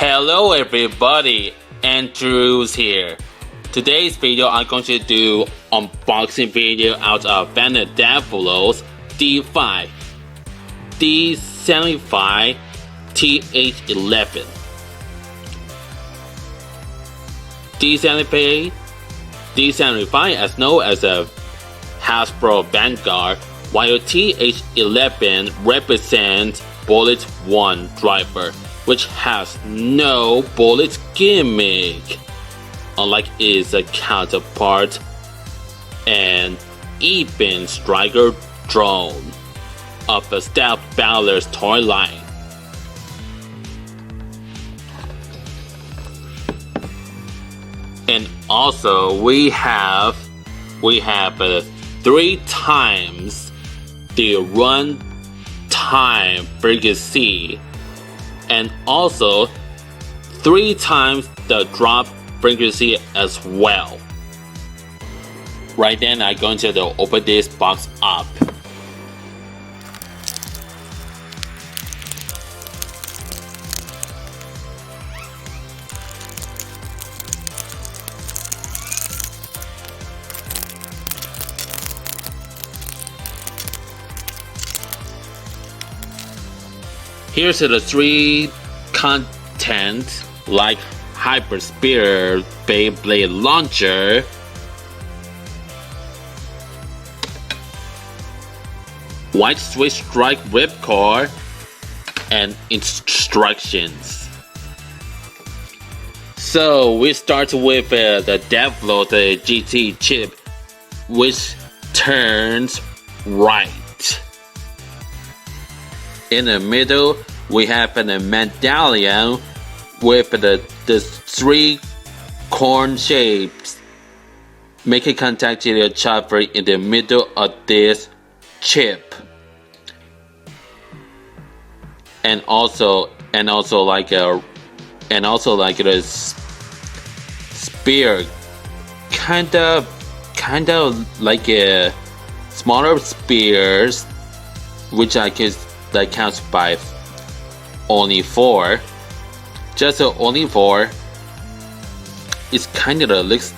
Hello everybody, Andrews here. Today's video I'm going to do unboxing video out of Venom Devolos D5 D75 TH11 D75 as known as a Hasbro Vanguard, while TH11 represents Bullet I driver, which has no bullet gimmick, unlike its counterpart, an even striker drone of the Stealth Battler's toy line. And also we have 3 times the run time frequency, and also 3 times the drop frequency as well. Right then, I'm going to open this box up. Here's the 3 content, like Hyper Spear Beyblade launcher, White Switch Strike ripcord, and instructions. So we start with the Devolos GT chip, which turns right. In the middle, we have a medallion with the 3 corn shapes, making contact to the chopper in the middle of this chip, and also like a spear, kind of like a smaller spears, which that counts by only 4. Just only 4. It kind of looks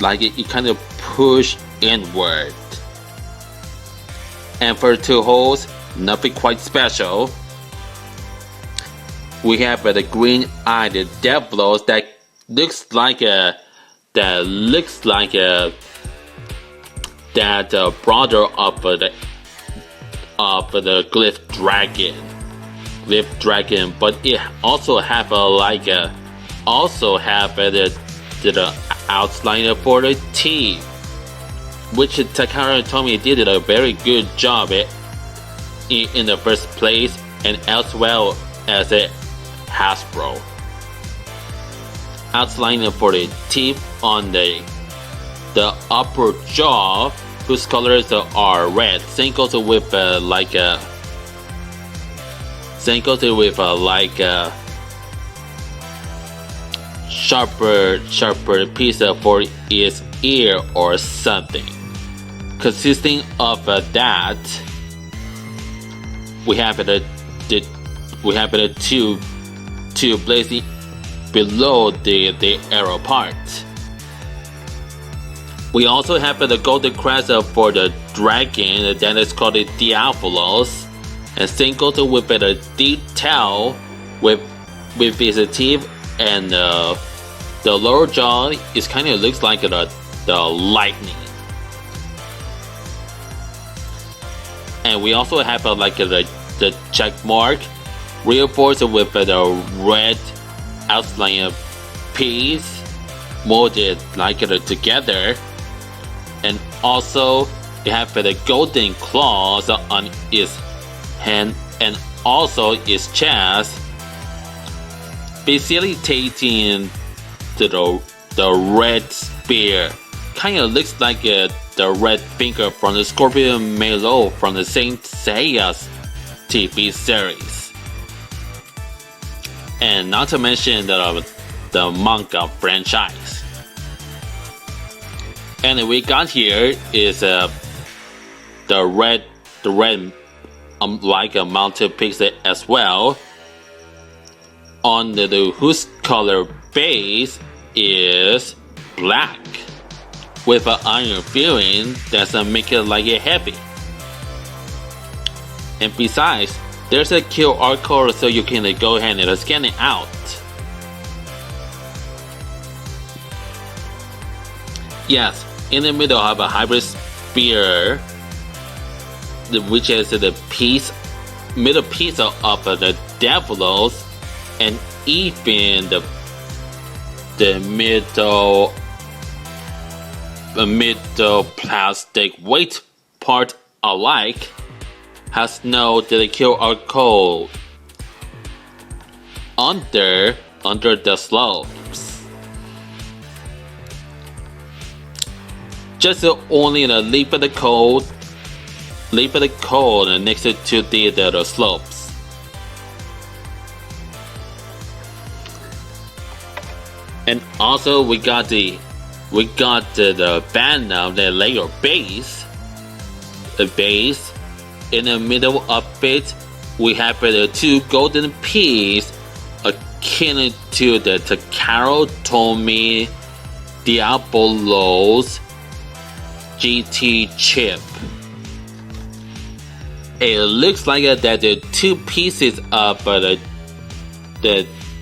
like it kind of push inward. And for 2 holes, nothing quite special. We have the green-eyed Devolos that looks like brother of the Glyph Dragon, but it also have the outliner for the T, which Takara Tomy did a very good job in the first place, and as well as a Hasbro. Outliner for the teeth on the upper jaw, whose colors are red. Same goes with a sharper piece for its ear or something. Consisting of that, we have the 2 blazing below the arrow part. We also have the golden crest for the dragon that is called the Devolos, and same goes with the detail with its teeth, and the lower jaw is kind of looks like the lightning. And we also have the check mark reinforced with the red outline piece molded together. And also you have the golden claws on its hand and also its chest, facilitating the red spear. Kind of looks like the red finger from the Scorpion Melo from the Saint Seiya's TV series. And not to mention the manga franchise. And we got here is the red like a mounted pixel as well. on whose color base is black, with an iron filling that's make it like a heavy. And besides, there's a QR code so you can go ahead and scan it out. Yes, in the middle of a hybrid spear, which is the middle piece of the Devolos, and even the middle plastic weight part alike has no QR code under the slopes. Just only leave the code next to the slopes. And also we got the Venom, the layer base. The base in the middle of it, we have the two golden pieces akin to the Takaro Tomy Diabolo's GT chip. It looks like that the two pieces of the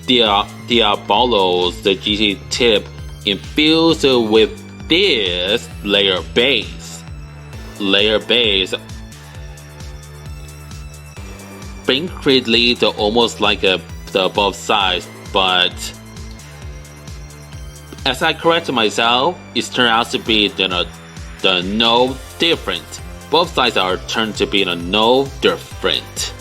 Diabolos, the GT chip, infused with this layer base. Basically, they're almost like the both sides, but as I correct myself, it turned out to be the no different. Both sides are turned to be no different.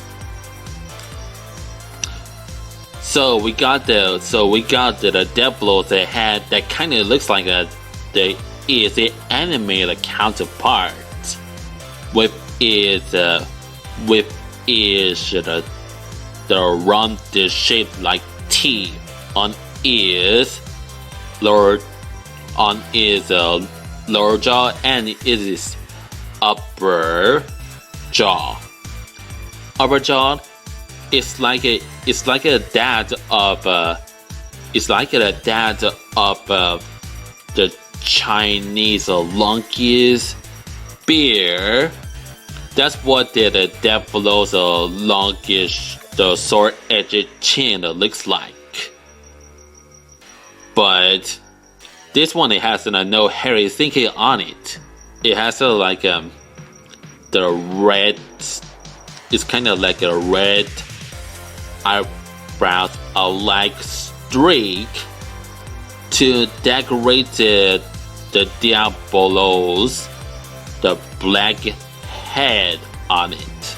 So we got the Devolos that had that kind of looks like the animated counterpart with its the rounded shape like T on its lower jaw and its upper jaw. Upper jaw is like a dad of the Chinese longiest bear. That's what the Devolos longish the sword edged chin looks like. But this one, it has no hairy thinking on it. It has the red. It's kind of like a red eyebrows, like streak to decorate the Diabolos, the black head on it.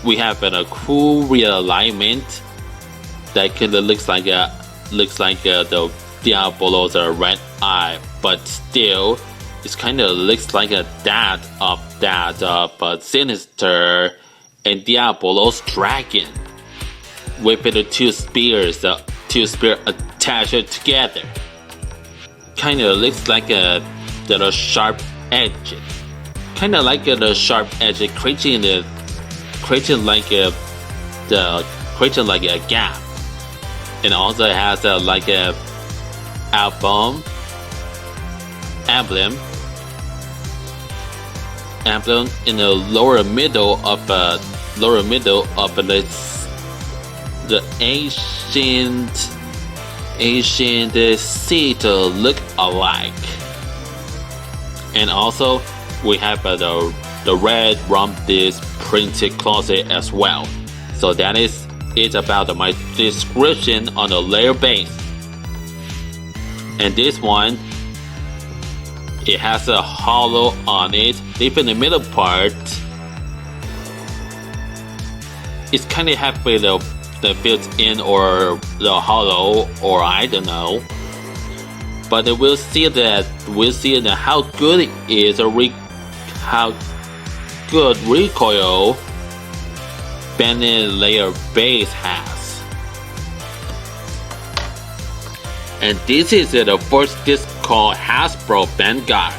We have a cool realignment that kind of looks like the Diabolos red eye, but still it kind of looks like that of Sinister and Diabolos dragon with the two spears attached together. Kind of looks like the sharp edge, kind of like the sharp edge creating like a gap, and also it has like a emblem in the lower middle of the ancient seat look alike. And also we have the red rounded printed closet as well. So that is it about my description on the layer base. And this one, it has a hollow on it. Even the middle part, it's kind of halfway the built-in or the hollow, or I don't know. But we'll see how good it is, how good recoil Bennett layer base has. And this is the first disc called Hasbro Vanguard.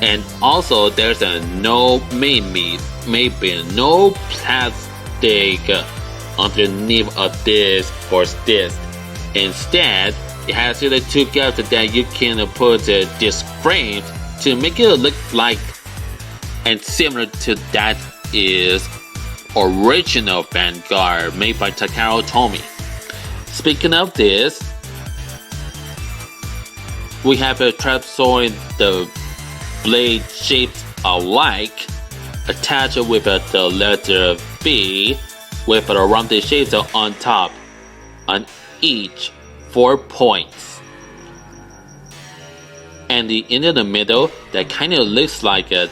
And also there's a maybe no plastic underneath of this for this. Instead, it has the two gaps that you can put this frame to make it look like and similar to that is original Vanguard made by Takaro Tomy. Speaking of this, we have a trapezoid, the blade shaped alike, attached with the letter V with a rounded shape on top on each 4 points. And in the middle, that kind of looks like the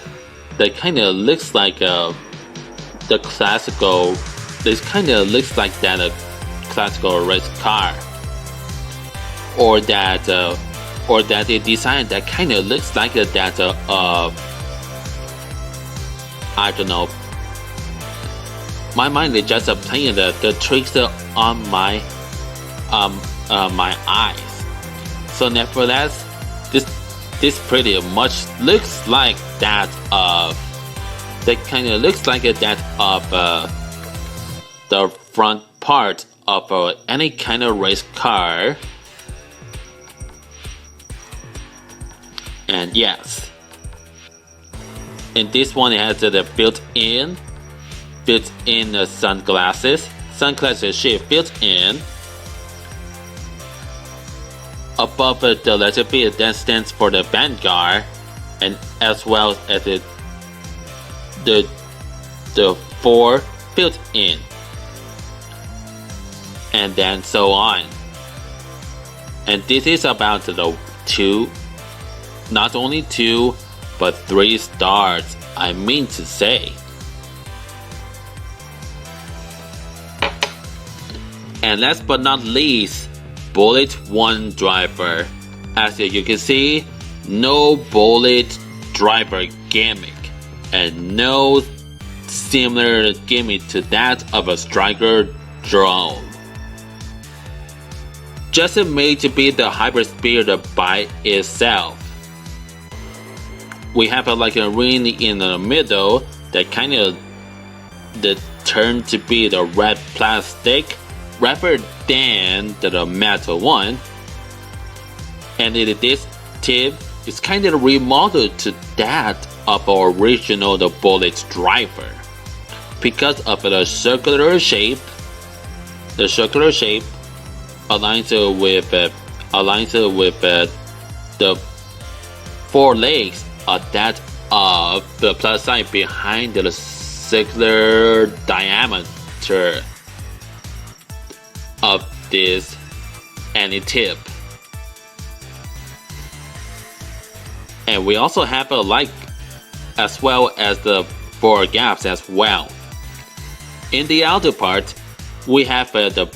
classical. This kind of looks like that classical race car, or that a design that kind of looks like that I don't know. My mind is just playing the tricks on my eyes. So nevertheless, this pretty much looks like that of the front part of any kind of race car. And yes, and this one has the built-in sunglasses shape built in. Above the letter B, that stands for the Vanguard, and as well as the 4 built in, and then so on. And this is about the 2, not only 2, but 3 stars, I mean to say. And last but not least, Bullet I driver. As you can see, no Bullet driver gimmick, and no similar gimmick to that of a Striker drone. Just made to be the hyperspeed by itself. We have like a ring in the middle that kind of turned to be the red plastic rather than the metal one, and this tip is kind of remodeled to that of our original Bullet driver because of the circular shape. The circular shape aligns with the 4 legs of that of the plus sign behind the circular diameter of this any tip. And we also have a light as well as the 4 gaps as well. In the outer part, we have the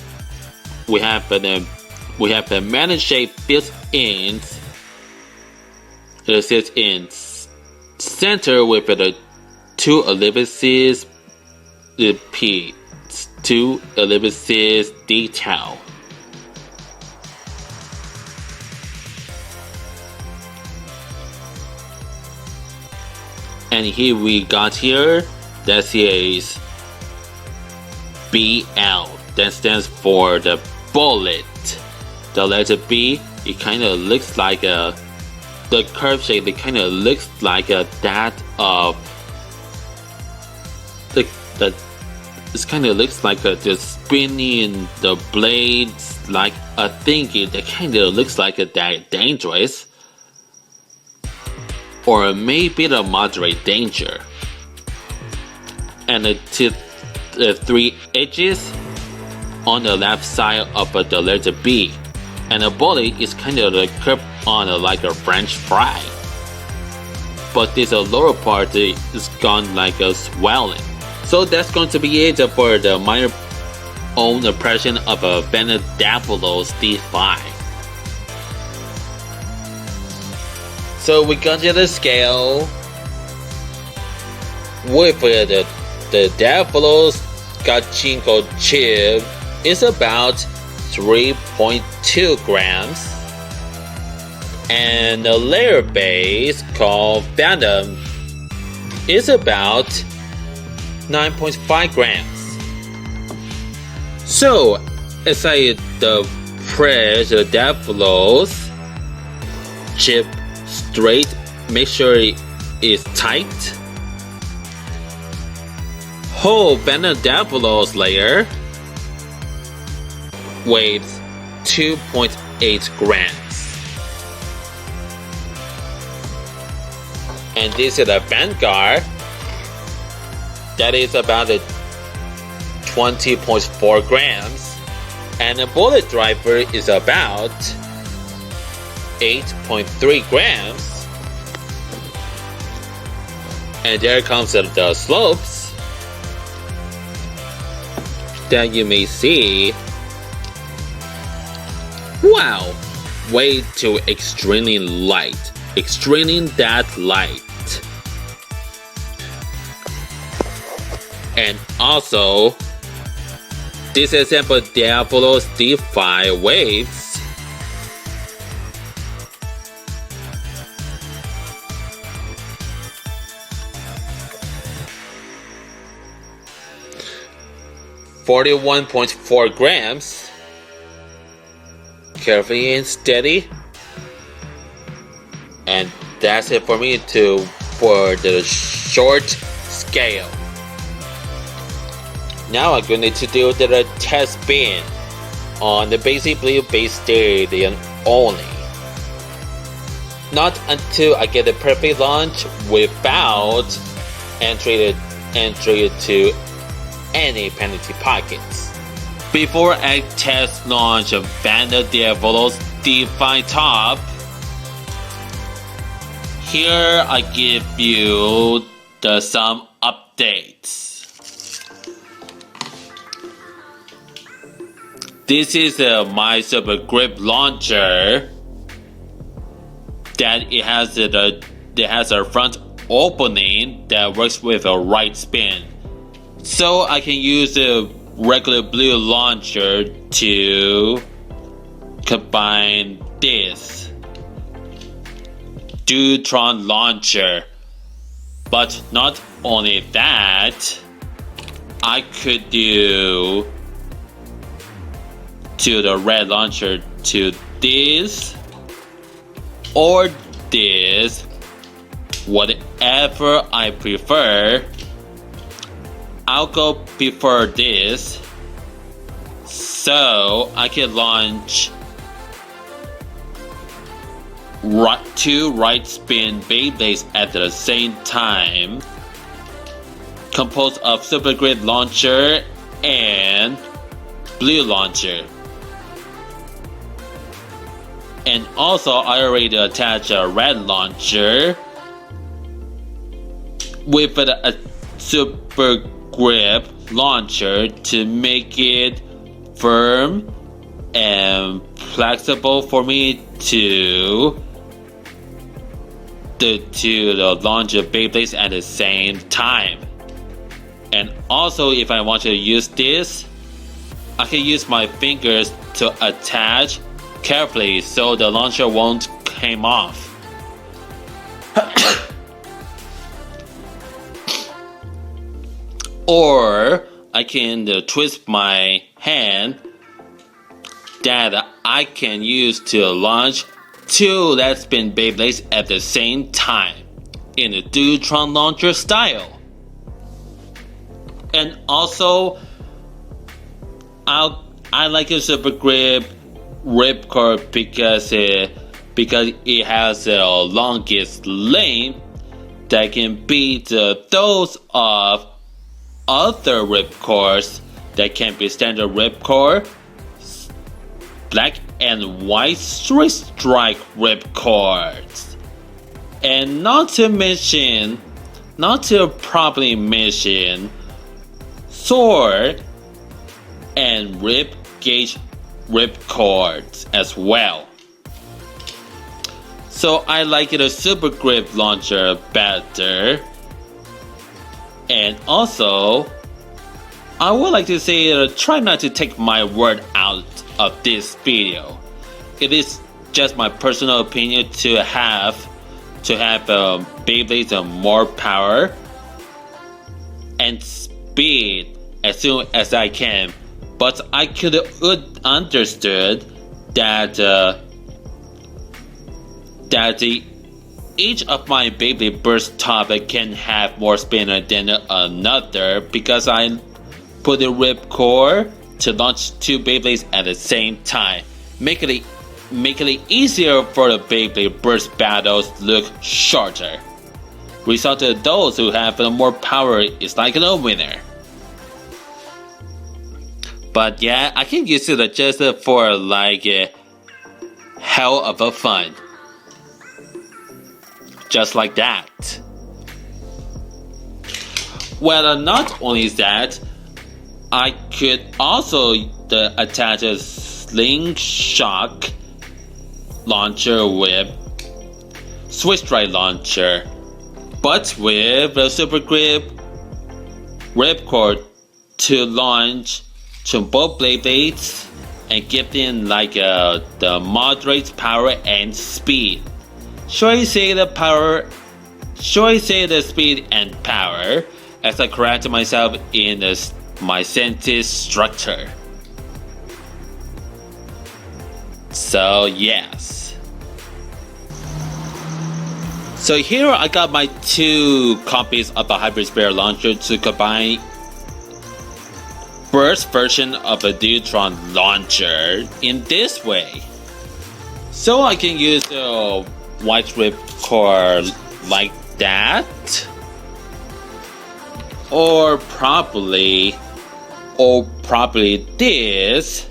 managed shape built in. It sits in center with the 2 ellipses, repeat 2 ellipses detail. And here we got here, that says BL, that stands for the bullet. The letter B, it kind of looks like the curve shape, it kind of looks like that of it kind of looks like the spinning the blades, like a thingy that kind of looks like that dangerous, or maybe the moderate danger. And the 3 edges on the left side of the letter B, and the body is kind of curved on like a French fry, but this lower part is gone like a swelling. So that's going to be it for the my own impression of a Venom Devolos D5. So we got to the scale with the Devolos Gachinko chip is about 3.2 grams. And the layer base called Venom is about 9.5 grams. So as I press the Devolos chip straight, make sure it is tight. Whole Venom Devolos layer weighs 2.8 grams. And this is a Vanguard that is about 20.4 grams. And the bullet driver is about 8.3 grams. And there comes the slopes that you may see. Wow, way too extremely light, extremely that light. And also, this example Devolos D5 weighs 41.4 grams. Carefully and steady. And that's it for me for the short scale. Now I'm going to do the test spin on the basic Beyblade stadium only. Not until I get the perfect launch without entry to any penalty pockets. Before I test launch Venom Devolos D5 top, here I give you some updates. This is my Super Grip launcher. That it has a front opening that works with a right spin. So I can use the regular blue launcher to combine this Dutron launcher. But not only that, I could do to the red launcher to this or this, whatever I prefer. I'll go prefer this, so I can launch two right spin Beyblades at the same time, composed of Super Grip launcher and blue launcher. And also I already attached a red launcher with a Super Grip launcher to make it firm and flexible for me to launch the Beyblades at the same time. And also, if I want to use this, I can use my fingers to attach carefully so the launcher won't come off. Or I can twist my hand that I can use to launch two Let's Spin Beyblades at the same time in the Dutron launcher style. And also, I like a Super Grip ripcord because it has the longest length that can beat those of other ripcords that can be standard ripcord, black and white straight strike ripcords, and not to properly mention sword and rib gauge ripcords as well. So I like the Super Grip launcher better. And also, I would like to say try not to take my word out of this video. It is just my personal opinion, to have Beyblades more power and speed as soon as I can. But I could understood that each of my Beyblade Burst top can have more spinner than another, because I put the ripcord to launch two Beyblades at the same time, making it easier for the Beyblade Burst battles look shorter. Result of those who have more power is like the winner. But yeah, I can use it just for like hell of a fun. Just like that. Well, not only that, I could also attach a slingshot launcher with switch drive launcher, but with a super grip ripcord to launch to both Beyblades and give them like the moderate power and speed. Should I say the speed and power, as I correct myself in my sentence structure. So yes. So here I got my two copies of the Hybrid Spear launcher to combine burst version of a Neutron launcher in this way. So I can use the white ripcord like that, or probably this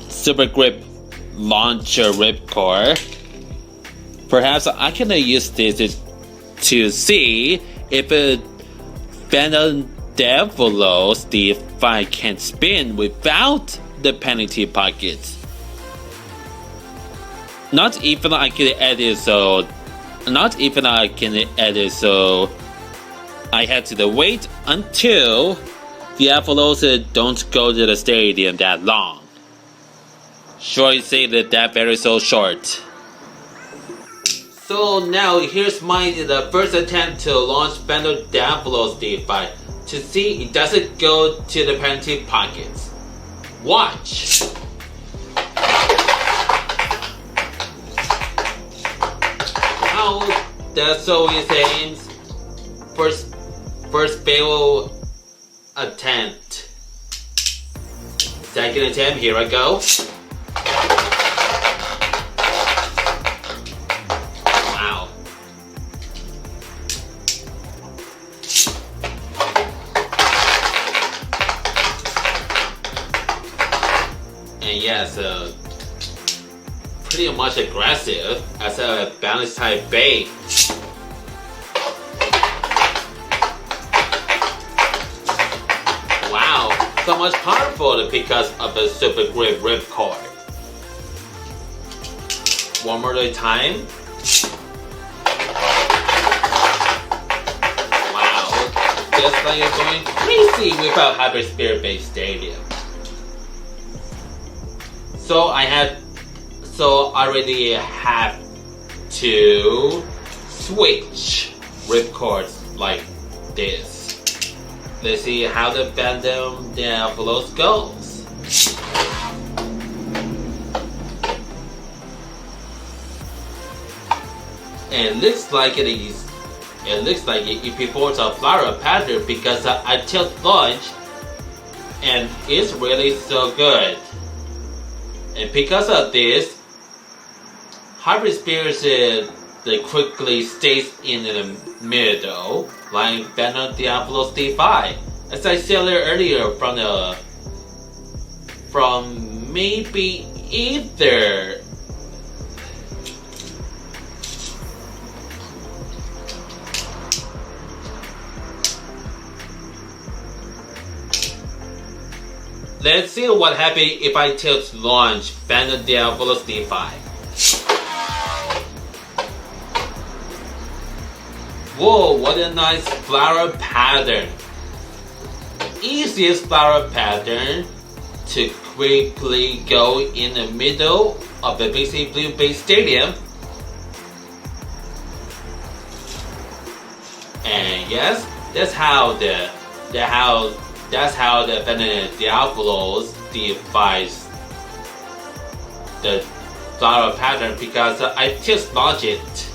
super grip launcher ripcord. Perhaps I can use this to see if a Venom Devolos D5 can spin without the penalty pockets. Not even I can edit, so I had to wait until Devolos don't go to the stadium that long. Sure, you say that very so short. So now here's the first attempt to launch Venom Devolos D5 to see it doesn't go to the penalty pockets. Watch. Now that's always aims. First fail attempt. Second attempt, here I go. Wow. And yes, pretty much aggressive as a balance type bait. Wow, so much powerful because of a super grip ripcord. One more time. Wow, just like you're going crazy without Hybrid Spear Base Stadium. So I already have to switch ripcords like this. Let's see how the Venom Devolos goes. And it looks like it performs a Vlare pattern because I tilt launch, and it's really so good. And because of this, Hybrid Spears quickly stays in the middle, like Venom Devolos D5. As I said earlier, from maybe either let's see what happens if I tilt launch Vanguard Bullet D5. Whoa, what a nice Vlare pattern. Easiest Vlare pattern to quickly go in the middle of the BC Blue Bay Stadium. And yes, that's how the Venom Devolos D5 the flower pattern, because I just launch it.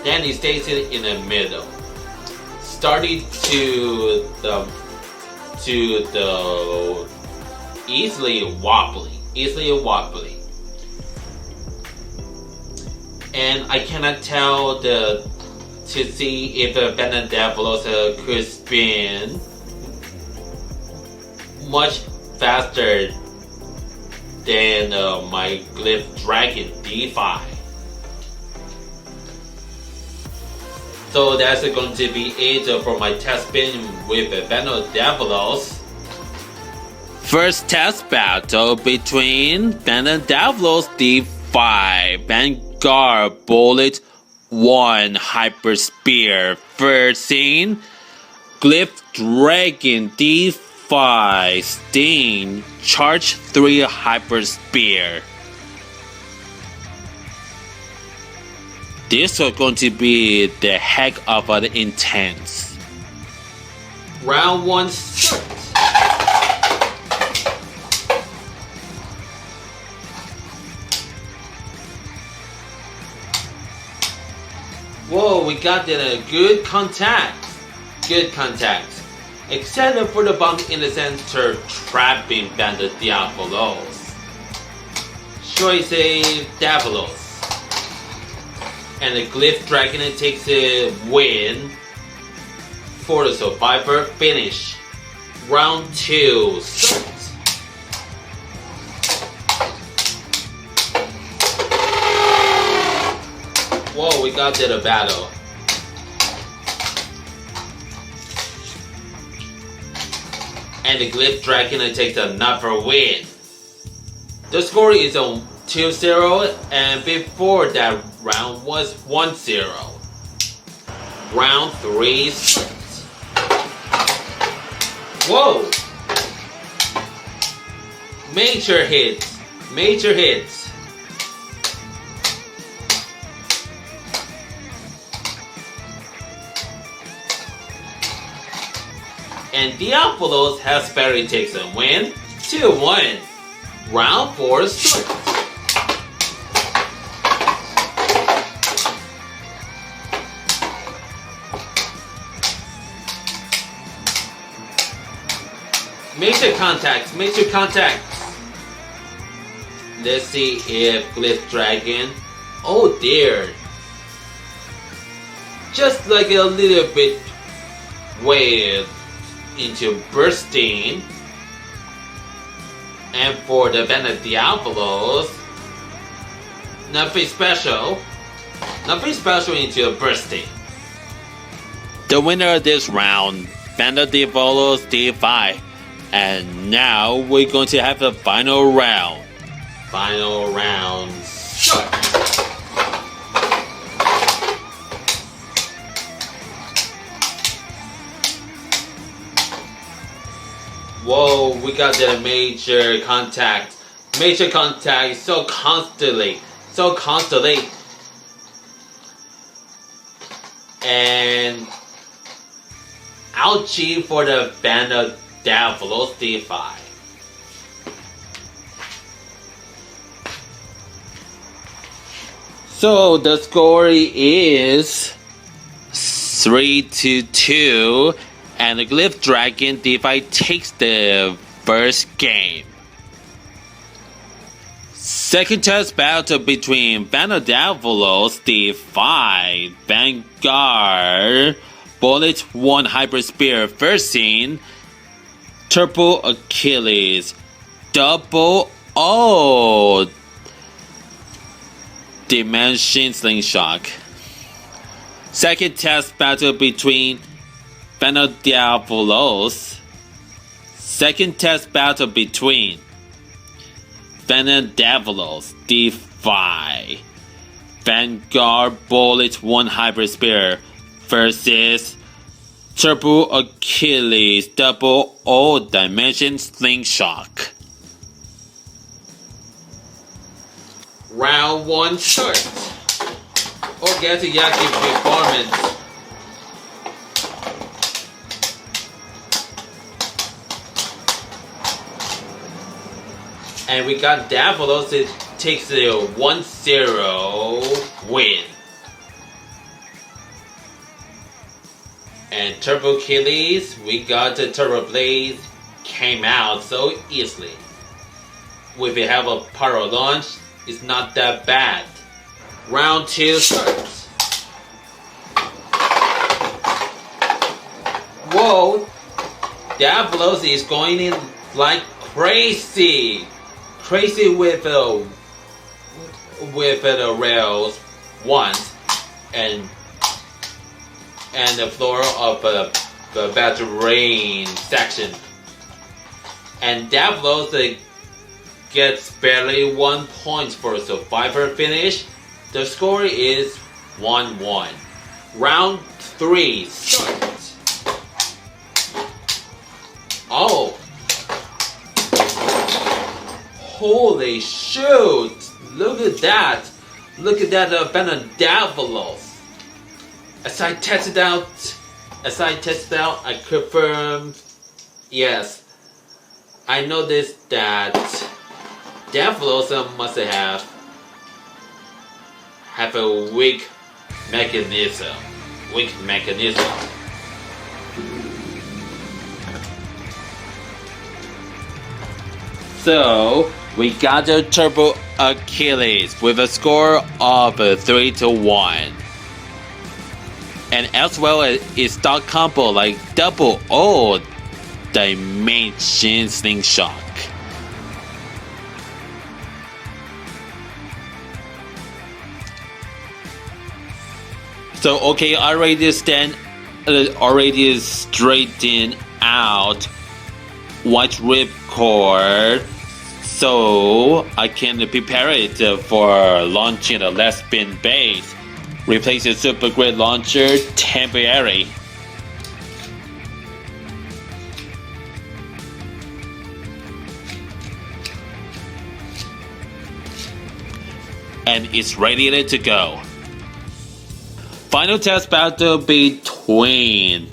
Then it stays in the middle, starting to the easily wobbly, and I cannot tell to see if the Venom Devolos could spin much faster than my Glyph Dragoon D5. So that's going to be it for my test spin with Venom Devolos. First test battle between Venom Devolos D5, Vanguard Bullet I Hyper Spear versus Glyph Dragoon D5 Sting Charge 3 Hyper Spear. This is going to be the heck of an intense. Round 1 start. Whoa, we got a good contact. Except for the bump in the center, trapping Venom Devolos. Choice Devolos. And the Glyph Dragoon takes a win for the survivor finish. Round 2 start. Whoa, we got a battle. And the Glyph Dragoon takes another win. The score is 2-0, and before that round was 1-0. Round 3 starts. Whoa! Major hits. And Devolos has barely takes a win. 2-1. Round 4 starts. Major contacts. Let's see if Glyph Dragoon. Oh dear. Just like a little bit way into bursting. And for the Venom Devolos, nothing special into bursting. The winner of this round, Venom Devolos D5. And now we're going to have the final round. Start. Whoa, we got the major contact so constantly. And ouchie for the Venom Devolos D5. So the score is 3-2, and the Glyph Dragoon D5 takes the first game. Second test battle between Venom Devolos D5, Vanguard Bullet I Hyper Spear versus Turbo Achilles Double O Dimension Slingshot. Second test battle between Venom Devolos. Second test battle between Venom Devolos D5, Vanguard Bullet I Hyper Spear versus Turbo Achilles Double O Dimension Slingshot. Round 1 start. Yaki performance. And we got Devolos. It takes a 1-0 win. And Turbo Achilles, we got the Turbo Blade, came out so easily. If we have a power launch, it's not that bad. Round 2 starts. Whoa! Devolos is going in like crazy. Crazy with the rails once and the floor of the battle rain section. And Devolos gets barely 1 point for a survivor finish. The score is 1-1. Round 3 starts. Oh! Holy shoot! Look at that! Look at that Venom Devolos. As I tested out, I confirmed. Yes, I noticed that Devolos must have a weak mechanism. So we got the Turbo Achilles with a score of 3-1. And as well as its stock combo like double O dimension slingshot. So okay, already straightened out white ripcord, so I can prepare it for launching the last spin base. Replace the Super Grid launcher temporarily. And it's ready to go. Final test battle between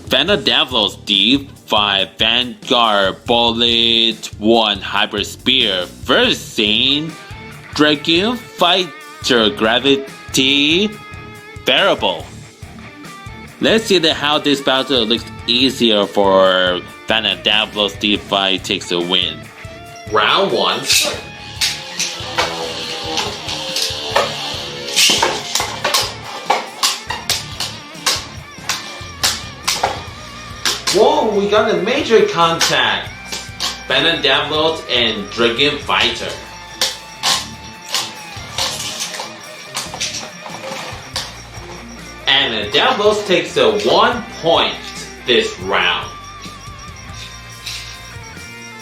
Venom Devolos D5 Vanguard Bullet I-H Spear versus Dragoon Fighter Gravity Variable. Let's see how this battle looks easier for Venom Devolos D5 takes a win. Round 1. Whoa, we got a major contact. Venom Devolos and Dragoon Fighter. And Devolos takes a 1 point this round.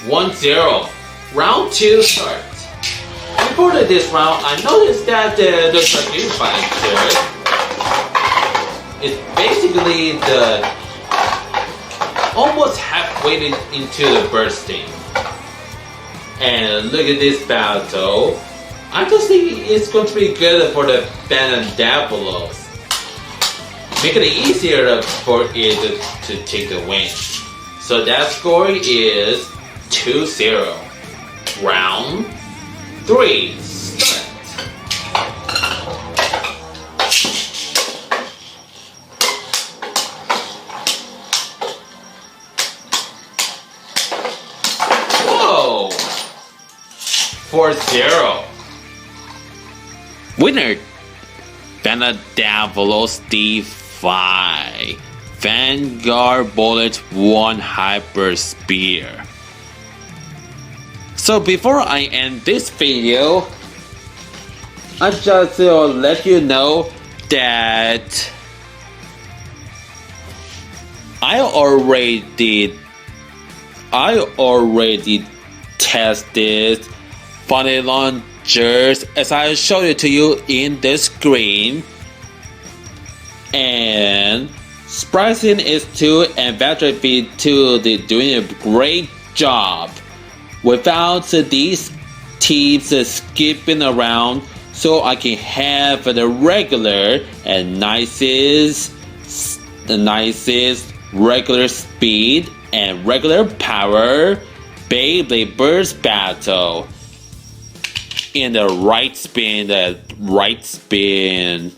1-0. Round 2 starts. Before this round, I noticed that the Dragoon Fighter is basically almost halfway into the bursting. And look at this battle. I just think it's going to be good for the Venom Devolos. Make it easier for it to take the win. So that score is 2-0. Round 3. Start. Whoa! 4-0. Winner, Venom Devolos D5 Vanguard Bullet I-H Spear. So before I end this video, I just let you know that I already tested funny launchers as I showed it to you in the screen, and Splicing is 2 and Battery V2 they're doing a great job. Without these keeps skipping around so I can have the regular and nicest regular speed and regular power Beyblade Burst battle in the right spin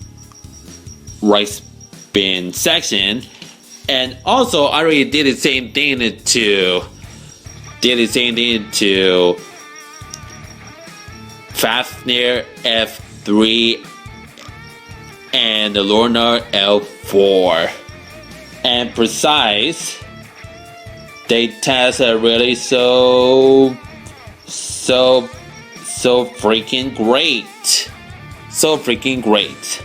section. And also I already did the same thing to Fafnir F3 and the Lorna L4. And precise, they test are really so freaking great. So freaking great.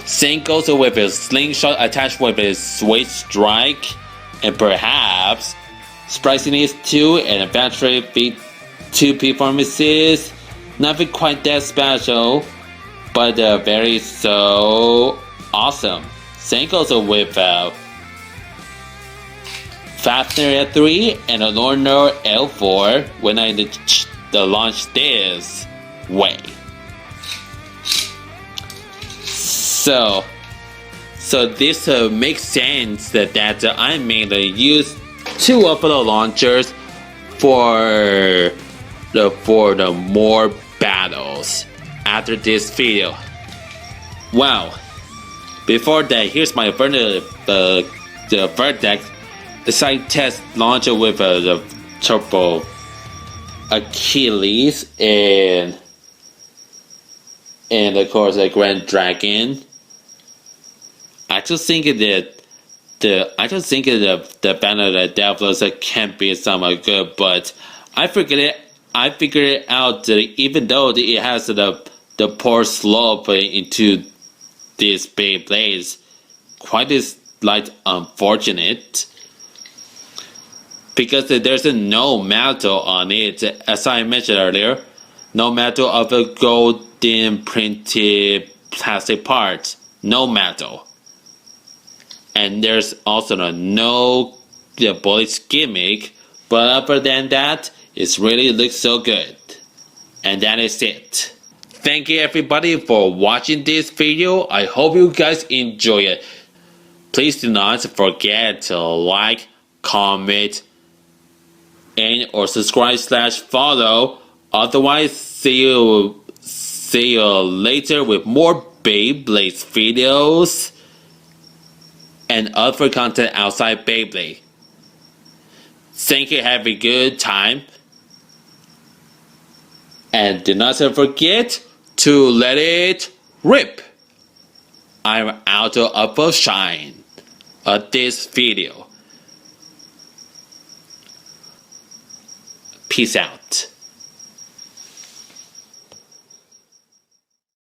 Same goes with his slingshot attached with his switch strike, and perhaps Spriciness 2 and Adventure Feat 2 performances. Nothing quite that special, but they're very so awesome. Same goes with Fafnir L3 and Lorna L4 when I the launch this way. So this makes sense that I mainly use two of the launchers for the more battles after this video. Wow! Before that, here's my verdict. The side test launcher with the Turbo Achilles and of course the Grand Dragon. I just think that the Venom Devolos can be somewhat good, but I figured it out that even though it has the poor slope into these Beyblades, quite is like unfortunate because there's no metal on it, as I mentioned earlier, no metal of a golden printed plastic part, no metal. And there's also no bullet gimmick, but other than that, it really looks so good. And that is it. Thank you everybody for watching this video. I hope you guys enjoy it. Please do not forget to like, comment, and or subscribe/follow. Otherwise, see you later with more Beyblade videos and other content outside Beyblade. Thank you, have a good time. And do not forget to let it rip. I'm out of shine of this video. Peace out.